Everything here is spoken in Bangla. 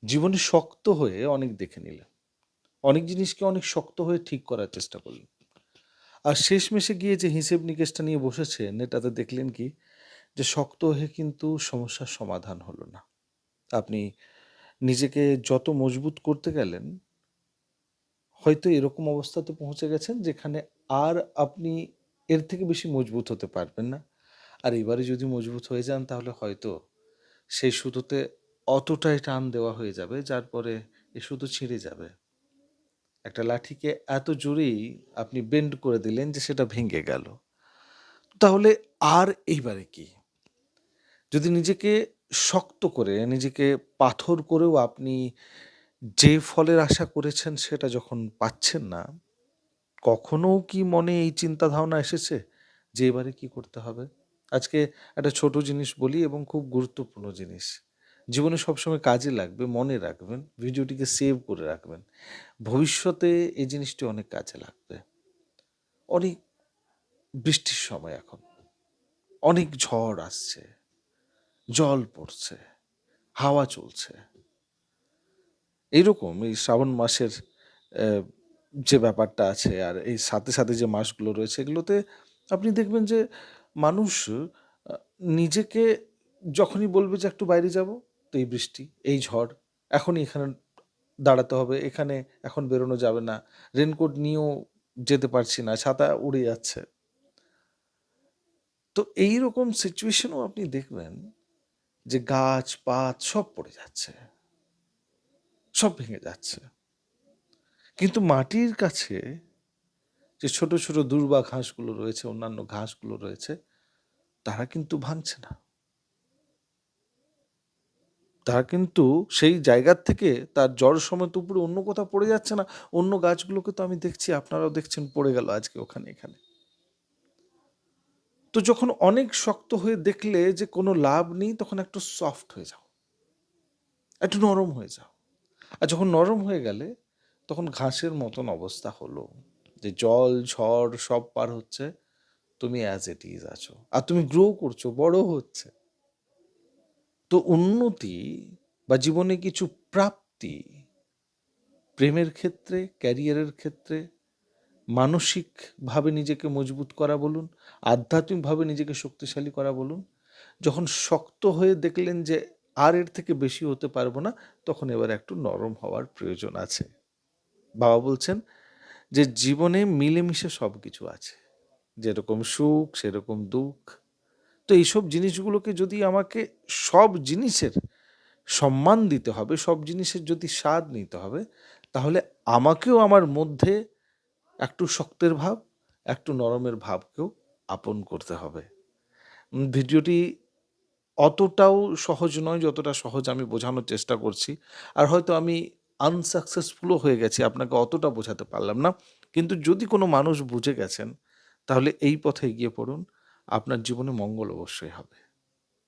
জীবনে শক্ত হয়ে অনেক দেখে নিলেন। অনেক জিনিসকে অনেক শক্ত হয়ে ঠিক করার চেষ্টা করলেন। আর শেষমেশে গিয়ে যে হিসেব নিকেশটা নিয়ে বসেছেন, এটাতে দেখলেন কি? যে শক্ত হয়ে কিন্তু সমস্যার সমাধান হলো না। আপনি নিজেকে যত মজবুত করতে গেলেন, হয়তো এরকম অবস্থাতে পৌঁছে গেছেন যেখানে আর আপনি এর থেকে বেশি মজবুত হতে পারবেন না। আর এবারে যদি মজবুত হয়ে যান তাহলে হয়তো সেই সুতোতে অতটাই টান দেওয়া হয়ে যাবে যার পরে এ সুতো ছিঁড়ে যাবে। একটা লাঠিকে এত জোরেই আপনি বেন্ড করে দিলেন যে সেটা ভেঙে গেল। তাহলে আর এইবারে কি? যদি নিজেকে শক্ত করে, নিজেকে পাথর করেও আপনি যে ফলের আশা করেছেন সেটা যখন পাচ্ছেন না, কখনো কি মনে এই চিন্তা ধারণা এসেছে যে এবারে কি করতে হবে? আজকে একটা ছোট জিনিস বলি এবং খুব গুরুত্বপূর্ণ জিনিস। জীবনে সবসময় কাজে লাগবে, মনে রাখবেন, ভিডিওটিকে সেভ করে রাখবেন। ভবিষ্যতে এই জিনিসটি অনেক কাজে লাগবে। অনেক বৃষ্টির সময় এখন। অনেক ঝড় আসছে, জল পড়ছে, হাওয়া চলছে। এইরকম এই শ্রাবণ মাসের অ্যা যে ব্যাপারটা আছে আর এই সাথে, সাথে যে মাসগুলো রয়েছে এগুলোতে আপনি দেখবেন যে মানুষ আ নিজেকে যখনই বলবে যে একটু বাইরে যাবো, তো এই বৃষ্টি, এই ঝড়, এখনই এখানে দাঁড়াতে হবে, এখানে এখন বেরোনো যাবে না। রেইনকোট নিয়েও যেতে পারছি না, ছাতা উড়ে যাচ্ছে। তো এইরকম সিচুয়েশনেও আপনি দেখবেন যে গাছ-পাত সব পড়ে যাচ্ছে, সব ভেঙে যাচ্ছে। কিন্তু মাটির কাছে যে ছোট, ছোট দূর্বা ঘাসগুলো রয়েছে, অন্যান্য ঘাসগুলো রয়েছে, তারা কিন্তু ভাঙছে না। তারা কিন্তু সেই জায়গার থেকে তার জড় সমেত উপরে অন্য কোথাও পড়ে যাচ্ছে না। অন্য গাছগুলোকে তো আমি দেখছি, আপনারাও দেখছেন পড়ে গেল আজকে ওখানে এখানে। তো যখন অনেক শক্ত হয়ে দেখলে যে কোনো লাভ নেই, তখন একটু সফট হয়ে যাও। একটু নরম হয়ে যাও। আর যখন নরম হয়ে গেলে তখন ঘাসের মতন অবস্থা হলো যে জল, ঝড় সব পার হচ্ছে। তুমি অ্যাজ ইট ইজ আছো। আর তুমি গ্রো করছো, বড় হচ্ছে। তো উন্নতি বা জীবনে কিছু প্রাপ্তি, প্রেমের ক্ষেত্রে, ক্যারিয়ারের ক্ষেত্রে, মানসিকভাবে নিজেকে মজবুত করা বলুন, আধ্যাত্মিকভাবে নিজেকে শক্তিশালী করা বলুন, যখন শক্ত হয়ে দেখলেন যে আর এর থেকে বেশি হতে পারবো না, তখন এবার একটু নরম হওয়ার প্রয়োজন আছে। বাবা বলছেন যে জীবনে মিলেমিশে সব কিছু আছে। যেরকম সুখ, সেরকম দুঃখ। তো এইসব জিনিসগুলোকে যদি আমাকে সব জিনিসের সম্মান দিতে হবে, সব জিনিসের যদি স্বাদ নিতে হবে, তাহলে আমাকেও আমার মধ্যে একটু শক্তের ভাব, একটু নরমের ভাবকেও আপন করতে হবে। ভিডিওটি অতটাও সহজ নয় যতটা সহজ আমি বোঝানোর চেষ্টা করছি। আর হয়তো আমি আনসাকসেসফুলও হয়ে গেছি, আপনাকে অতটা বোঝাতে পারলাম না। কিন্তু যদি কোনো মানুষ বুঝে গেছেন, তাহলে এই পথে এগিয়ে পড়ুন। আপনার জীবনে মঙ্গল অবশ্যই হবে।